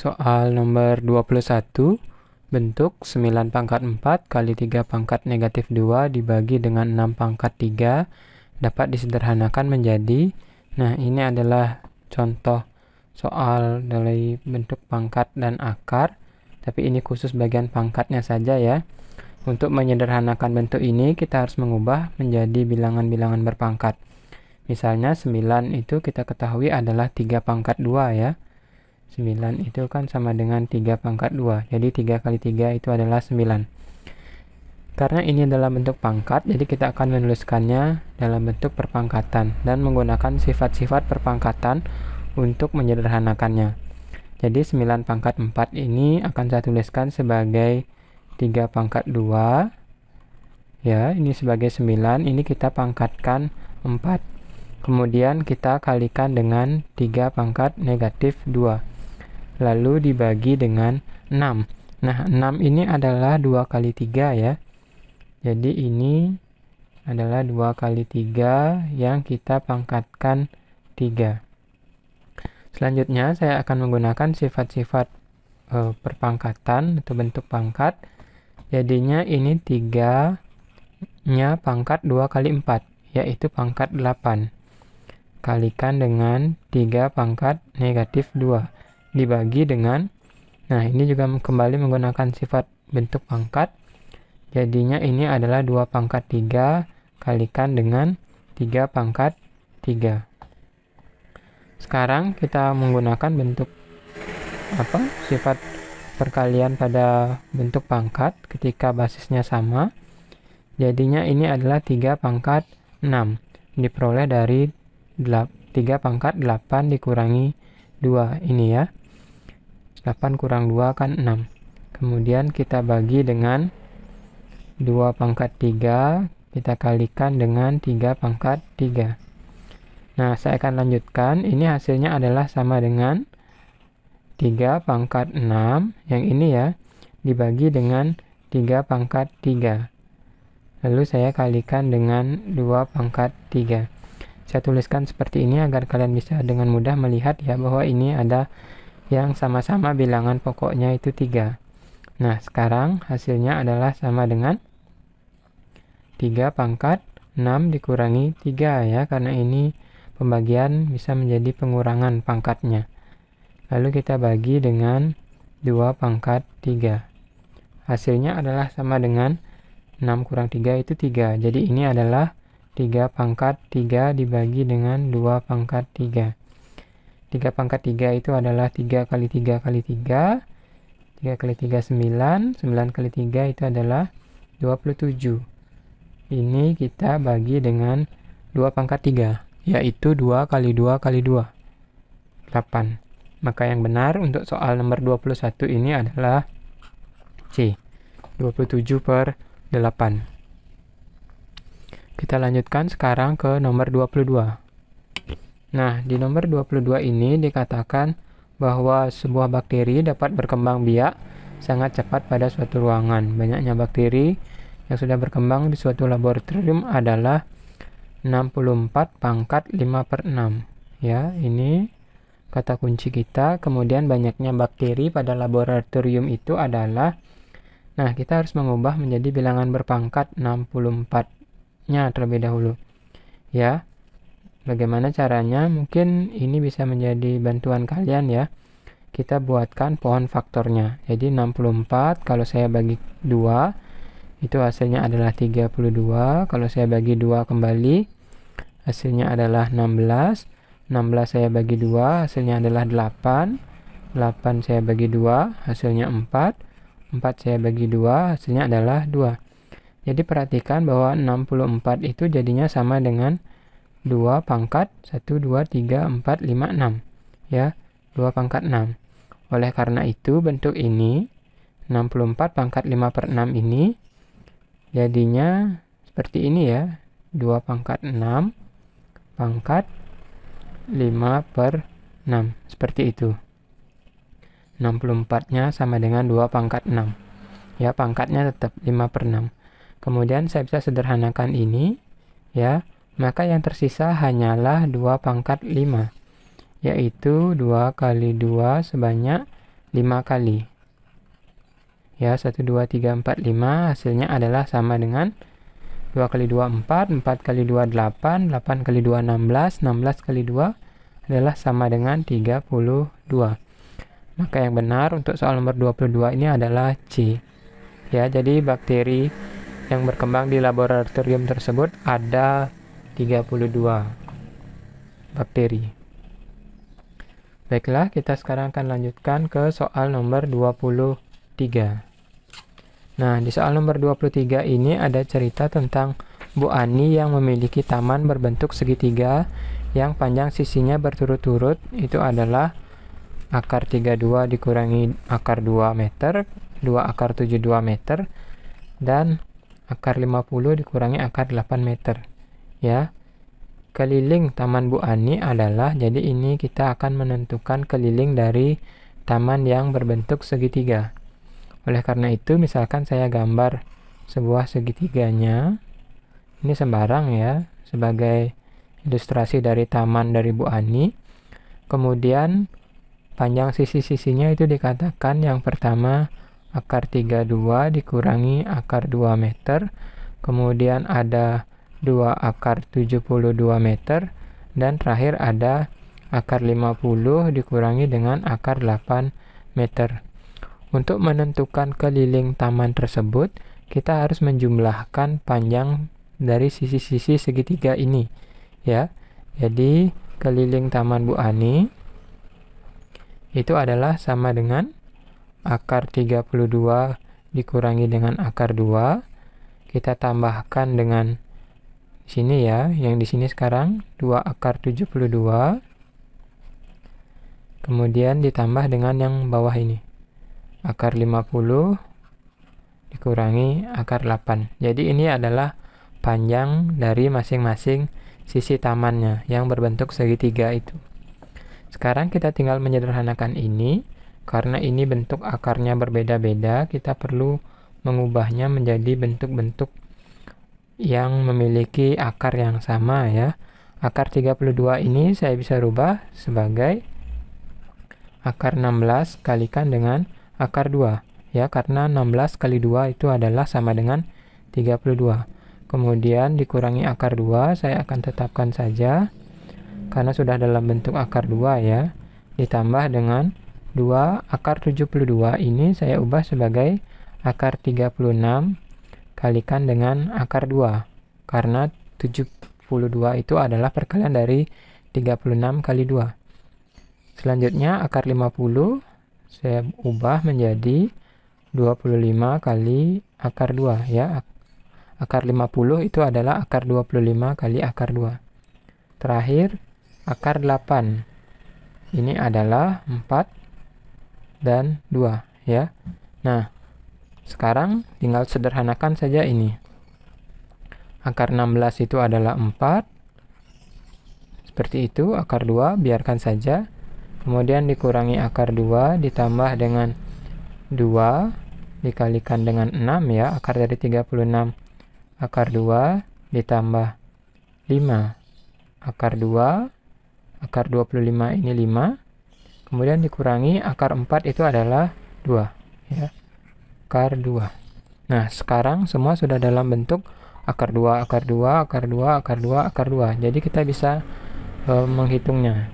Soal nomor 21, bentuk 9 pangkat 4 kali 3 pangkat negatif 2 dibagi dengan 6 pangkat 3 dapat disederhanakan menjadi, nah ini adalah contoh soal dari bentuk pangkat dan akar, tapi ini khusus bagian pangkatnya saja ya. Untuk menyederhanakan bentuk ini kita harus mengubah menjadi bilangan-bilangan berpangkat. Misalnya 9 itu kita ketahui adalah 3 pangkat 2 ya. 9 itu kan sama dengan 3 pangkat 2. Jadi 3 kali 3 itu adalah 9. Karena ini adalah bentuk pangkat, jadi kita akan menuliskannya dalam bentuk perpangkatan dan menggunakan sifat-sifat perpangkatan untuk menyederhanakannya. Jadi 9 pangkat 4 ini akan saya tuliskan sebagai 3 pangkat 2. Ya, ini sebagai 9, ini kita pangkatkan 4. Kemudian kita kalikan dengan 3 pangkat negatif 2. Lalu dibagi dengan 6. Nah, 6 ini adalah 2 kali 3 ya. Jadi ini adalah 2 kali 3 yang kita pangkatkan 3. Selanjutnya saya akan menggunakan sifat-sifat perpangkatan atau bentuk pangkat. Jadinya ini 3-nya pangkat 2 kali 4, yaitu pangkat 8. Kalikan dengan 3 pangkat negatif 2. Dibagi dengan, nah ini juga kembali menggunakan sifat bentuk pangkat. Jadinya ini adalah 2 pangkat 3 kalikan dengan 3 pangkat 3. Sekarang kita menggunakan bentuk sifat perkalian pada bentuk pangkat ketika basisnya sama. Jadinya ini adalah 3 pangkat 6 diperoleh dari 3 pangkat 8 dikurangi 2 ini ya. 8 kurang 2 kan 6. Kemudian kita bagi dengan 2 pangkat 3 kita kalikan dengan 3 pangkat 3. Nah, saya akan lanjutkan. Ini hasilnya adalah sama dengan 3 pangkat 6 yang ini ya, dibagi dengan 3 pangkat 3. Lalu saya kalikan dengan 2 pangkat 3. Saya tuliskan seperti ini agar kalian bisa dengan mudah melihat ya bahwa ini ada yang sama-sama bilangan pokoknya itu 3. Nah, sekarang hasilnya adalah sama dengan 3 pangkat 6 dikurangi 3 ya, karena ini pembagian bisa menjadi pengurangan pangkatnya. Lalu kita bagi dengan 2 pangkat 3. Hasilnya adalah sama dengan 6 kurang 3 itu 3. Jadi ini adalah 3 pangkat 3 dibagi dengan 2 pangkat 3. 3 pangkat 3 itu adalah 3 kali 3 kali 3. 3 kali 3 9. 9 kali 3 itu adalah 27. Ini kita bagi dengan 2 pangkat 3, yaitu 2 kali 2 kali 2. 8. Maka yang benar untuk soal nomor 21 ini adalah C. 27 per 8. Kita lanjutkan sekarang ke nomor 22. Nah, di nomor 22 ini dikatakan bahwa sebuah bakteri dapat berkembang biak sangat cepat pada suatu ruangan. Banyaknya bakteri yang sudah berkembang di suatu laboratorium adalah 64 pangkat 5 per 6. Ya, ini kata kunci kita. Kemudian banyaknya bakteri pada laboratorium itu adalah, nah kita harus mengubah menjadi bilangan berpangkat 64-nya terlebih dahulu. Ya, bagaimana caranya? Mungkin ini bisa menjadi bantuan kalian ya. Kita buatkan pohon faktornya. Jadi 64 kalau saya bagi 2 itu hasilnya adalah 32. Kalau saya bagi 2 kembali hasilnya adalah 16. 16 saya bagi 2 hasilnya adalah 8. 8 saya bagi 2 hasilnya 4. 4 saya bagi 2 hasilnya adalah 2. Jadi perhatikan bahwa 64 itu jadinya sama dengan 2 pangkat 1, 2, 3, 4, 5, 6 ya, 2 pangkat 6. Oleh karena itu bentuk ini 64 pangkat 5 per 6 ini jadinya seperti ini ya, 2 pangkat 6 pangkat 5 per 6 seperti itu. 64-nya sama dengan 2 pangkat 6 ya, pangkatnya tetap 5 per 6. Kemudian saya bisa sederhanakan ini ya, maka yang tersisa hanyalah 2 pangkat 5, yaitu 2 kali 2 sebanyak 5 kali. Ya, 1, 2, 3, 4, 5 hasilnya adalah sama dengan 2 kali 2, 4, 4 kali 2, 8, 8 kali 2, 16, 16 kali 2 adalah sama dengan 32. Maka yang benar untuk soal nomor 22 ini adalah C. Ya, jadi bakteri yang berkembang di laboratorium tersebut ada 32 bakteri. Baiklah, kita sekarang akan lanjutkan ke soal nomor 23. Nah, di soal nomor 23 ini ada cerita tentang Bu Ani yang memiliki taman berbentuk segitiga yang panjang sisinya berturut-turut, itu adalah akar 32 dikurangi akar 2 meter, 2 akar 72 meter, dan akar 50 dikurangi akar 8 meter. Ya, keliling taman Bu Ani adalah, jadi ini kita akan menentukan keliling dari taman yang berbentuk segitiga. Oleh karena itu, misalkan saya gambar sebuah segitiganya, ini sembarang ya, sebagai ilustrasi dari taman dari Bu Ani. Kemudian panjang sisi-sisinya itu dikatakan yang pertama akar 32 dikurangi akar 2 meter, kemudian ada 2 akar 72 meter, dan terakhir ada akar 50 dikurangi dengan akar 8 meter. Untuk menentukan keliling taman tersebut, kita harus menjumlahkan panjang dari sisi-sisi segitiga ini. Ya, jadi keliling taman Bu Ani itu adalah sama dengan akar 32 dikurangi dengan akar 2. Kita tambahkan dengan sini ya, yang di sini sekarang 2 akar 72. Kemudian ditambah dengan yang bawah ini. Akar 50 dikurangi akar 8. Jadi ini adalah panjang dari masing-masing sisi tamannya yang berbentuk segitiga itu. Sekarang kita tinggal menyederhanakan ini. Karena ini bentuk akarnya berbeda-beda, kita perlu mengubahnya menjadi bentuk-bentuk yang memiliki akar yang sama ya. Akar 32 ini saya bisa rubah sebagai akar 16 kalikan dengan akar 2 ya, karena 16 kali 2 itu adalah sama dengan 32. Kemudian dikurangi akar 2, saya akan tetapkan saja karena sudah dalam bentuk akar 2 ya. Ditambah dengan 2 akar 72 ini saya ubah sebagai akar 36 kalikan dengan akar 2 karena 72 itu adalah perkalian dari 36 kali 2. Selanjutnya akar 50 saya ubah menjadi 25 kali akar 2 ya. Akar 50 itu adalah akar 25 kali akar 2. Terakhir akar 8. Ini adalah 4 dan 2 ya. Nah, sekarang tinggal sederhanakan saja ini. Akar 16 itu adalah 4. Seperti itu, akar 2 biarkan saja. Kemudian dikurangi akar 2 ditambah dengan 2 dikalikan dengan 6 ya. Akar dari 36 akar 2 ditambah 5 akar 2. Akar 25 ini 5. Kemudian dikurangi akar 4 itu adalah 2 ya. Akar 2. Nah, sekarang semua sudah dalam bentuk akar 2, akar 2, akar 2, akar 2, akar 2. Jadi kita bisa menghitungnya.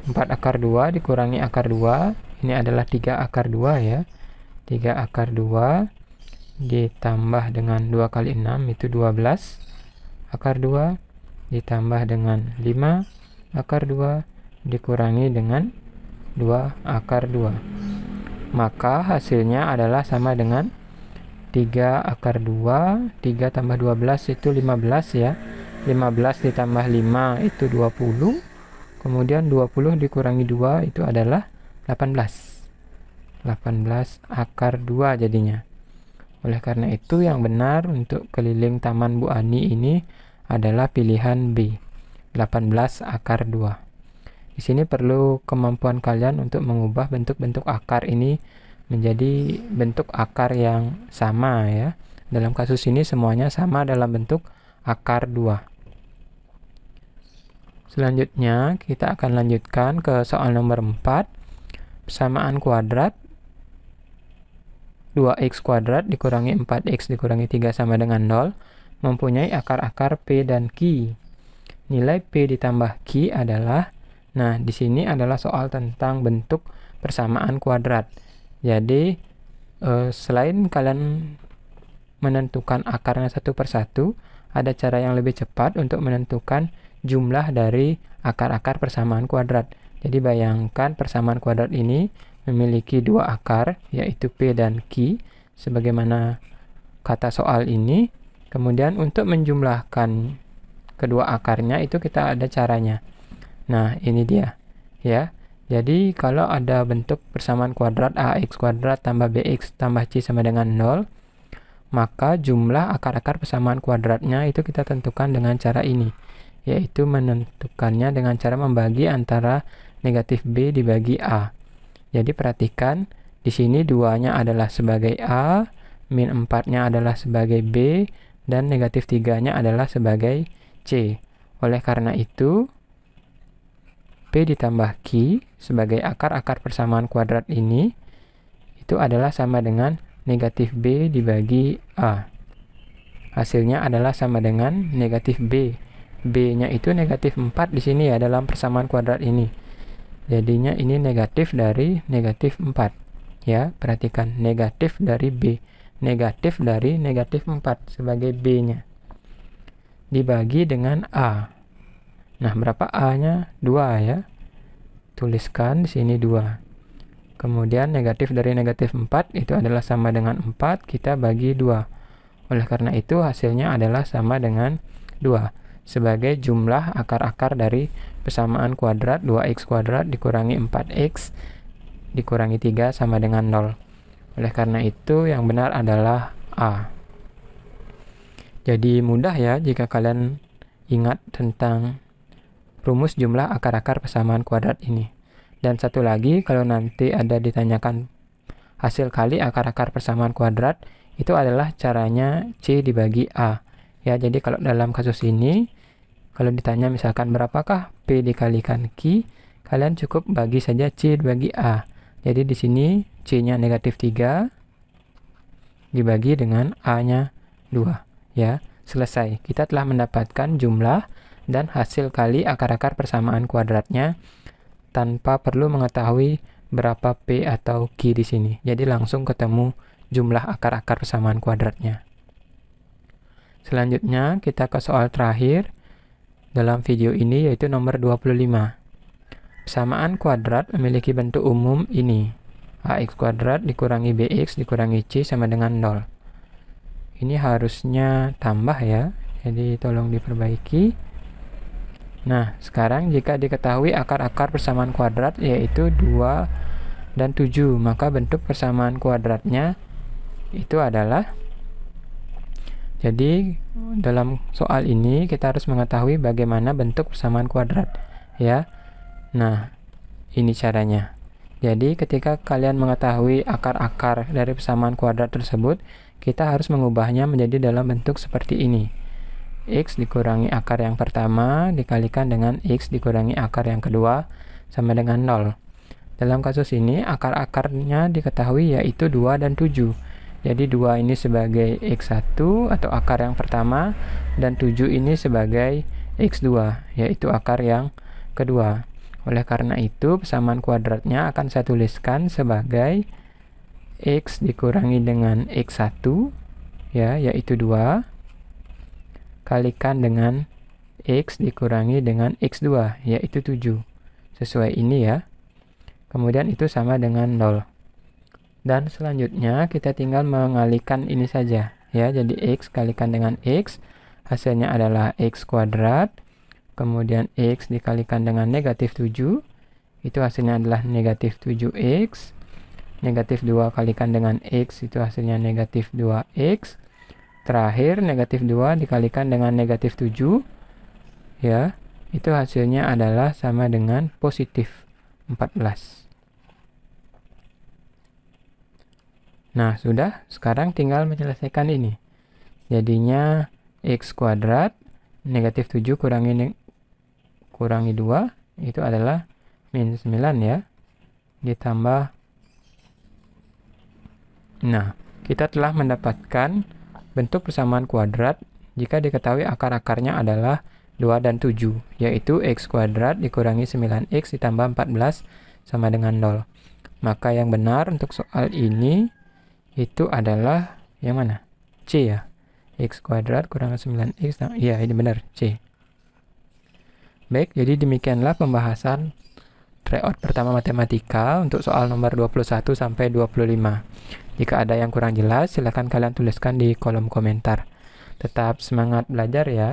4 akar 2 dikurangi akar 2, ini adalah 3 akar 2 ya. 3 akar 2 ditambah dengan 2 kali 6 itu 12 akar 2 ditambah dengan 5 akar 2 dikurangi dengan 2 akar 2. Maka hasilnya adalah sama dengan 3 akar 2, 3 tambah 12 itu 15 ya. 15 ditambah 5 itu 20. Kemudian 20 dikurangi 2 itu adalah 18. 18 akar 2 jadinya. Oleh karena itu yang benar untuk keliling taman Bu Ani ini adalah pilihan B, 18 akar 2. Di sini perlu kemampuan kalian untuk mengubah bentuk-bentuk akar ini menjadi bentuk akar yang sama ya. Dalam kasus ini semuanya sama dalam bentuk akar 2. Selanjutnya kita akan lanjutkan ke soal nomor 4. persamaan kuadrat 2x kuadrat dikurangi 4x dikurangi 3 sama dengan 0 mempunyai akar-akar P dan Q. Nilai P ditambah Q adalah, nah di sini adalah soal tentang bentuk persamaan kuadrat. Jadi selain kalian menentukan akarnya satu persatu, ada cara yang lebih cepat untuk menentukan jumlah dari akar-akar persamaan kuadrat. Jadi bayangkan persamaan kuadrat ini memiliki dua akar, yaitu P dan Q, sebagaimana kata soal ini. Kemudian untuk menjumlahkan kedua akarnya itu kita ada caranya. Nah, ini dia, ya. Jadi kalau ada bentuk persamaan kuadrat ax kuadrat tambah bx tambah c sama dengan 0, maka jumlah akar-akar persamaan kuadratnya itu kita tentukan dengan cara ini, yaitu menentukannya dengan cara membagi antara negatif b dibagi a. Jadi perhatikan, di sini 2-nya adalah sebagai A, min 4-nya adalah sebagai B, dan negatif 3-nya adalah sebagai C. Oleh karena itu, P ditambah Q sebagai akar-akar persamaan kuadrat ini, itu adalah sama dengan negatif B dibagi A. Hasilnya adalah sama dengan negatif B. B-nya itu negatif 4 di sini ya, dalam persamaan kuadrat ini. Jadinya ini negatif dari negatif 4. Ya, perhatikan, negatif dari B. Negatif dari negatif 4 sebagai B-nya. Dibagi dengan A. Nah, berapa A-nya? 2 ya. Tuliskan di sini 2. Kemudian negatif dari negatif 4 itu adalah sama dengan 4, kita bagi 2. Oleh karena itu hasilnya adalah sama dengan 2. Sebagai jumlah akar-akar dari persamaan kuadrat 2x kuadrat dikurangi 4x dikurangi 3 sama dengan 0. Oleh karena itu yang benar adalah A. Jadi mudah ya jika kalian ingat tentang rumus jumlah akar-akar persamaan kuadrat ini. Dan satu lagi, kalau nanti ada ditanyakan hasil kali akar-akar persamaan kuadrat, itu adalah caranya C dibagi A. Ya, jadi kalau dalam kasus ini, kalau ditanya misalkan berapakah P dikalikan Q, kalian cukup bagi saja C dibagi A. Jadi di sini C-nya negatif 3 dibagi dengan A-nya 2. Ya, selesai. Kita telah mendapatkan jumlah dan hasil kali akar-akar persamaan kuadratnya tanpa perlu mengetahui berapa P atau Q di sini. Jadi langsung ketemu jumlah akar-akar persamaan kuadratnya. Selanjutnya kita ke soal terakhir dalam video ini, yaitu nomor 25. Persamaan kuadrat memiliki bentuk umum ini. Ax kuadrat dikurangi bx dikurangi c sama dengan 0. Ini harusnya tambah ya, jadi tolong diperbaiki. Nah, sekarang jika diketahui akar-akar persamaan kuadrat yaitu 2 dan 7, maka bentuk persamaan kuadratnya itu adalah, jadi dalam soal ini kita harus mengetahui bagaimana bentuk persamaan kuadrat ya. Nah, ini caranya. Jadi ketika kalian mengetahui akar-akar dari persamaan kuadrat tersebut, kita harus mengubahnya menjadi dalam bentuk seperti ini. X dikurangi akar yang pertama dikalikan dengan X dikurangi akar yang kedua sama dengan 0. Dalam kasus ini akar-akarnya diketahui yaitu 2 dan 7. Jadi 2 ini sebagai X1 atau akar yang pertama, dan 7 ini sebagai X2, yaitu akar yang kedua. Oleh karena itu, persamaan kuadratnya akan saya tuliskan sebagai X dikurangi dengan X1, ya, yaitu 2, kalikan dengan X dikurangi dengan X2, yaitu 7. Sesuai ini ya. Kemudian itu sama dengan 0. Dan selanjutnya kita tinggal mengalihkan ini saja ya. Jadi X kalikan dengan X, hasilnya adalah X kuadrat. Kemudian X dikalikan dengan negatif 7, itu hasilnya adalah negatif 7X. Negatif 2 kalikan dengan X, itu hasilnya negatif 2X. Terakhir negatif 2 dikalikan dengan negatif 7, ya, itu hasilnya adalah sama dengan positif 14. Nah, sudah, sekarang tinggal menyelesaikan ini. Jadinya X kuadrat negatif 7 kurangi 2 itu adalah min 9 ya. ditambah. Nah, kita telah mendapatkan bentuk persamaan kuadrat jika diketahui akar-akarnya adalah 2 dan 7, yaitu x kuadrat dikurangi 9x ditambah 14 sama dengan 0. Maka yang benar untuk soal ini itu adalah yang mana? C ya. X kuadrat kurang 9x. Iya, ini benar, C. Baik, jadi demikianlah pembahasan tryout pertama matematika untuk soal nomor 21 sampai 25. Jika ada yang kurang jelas, silakan kalian tuliskan di kolom komentar. Tetap semangat belajar ya.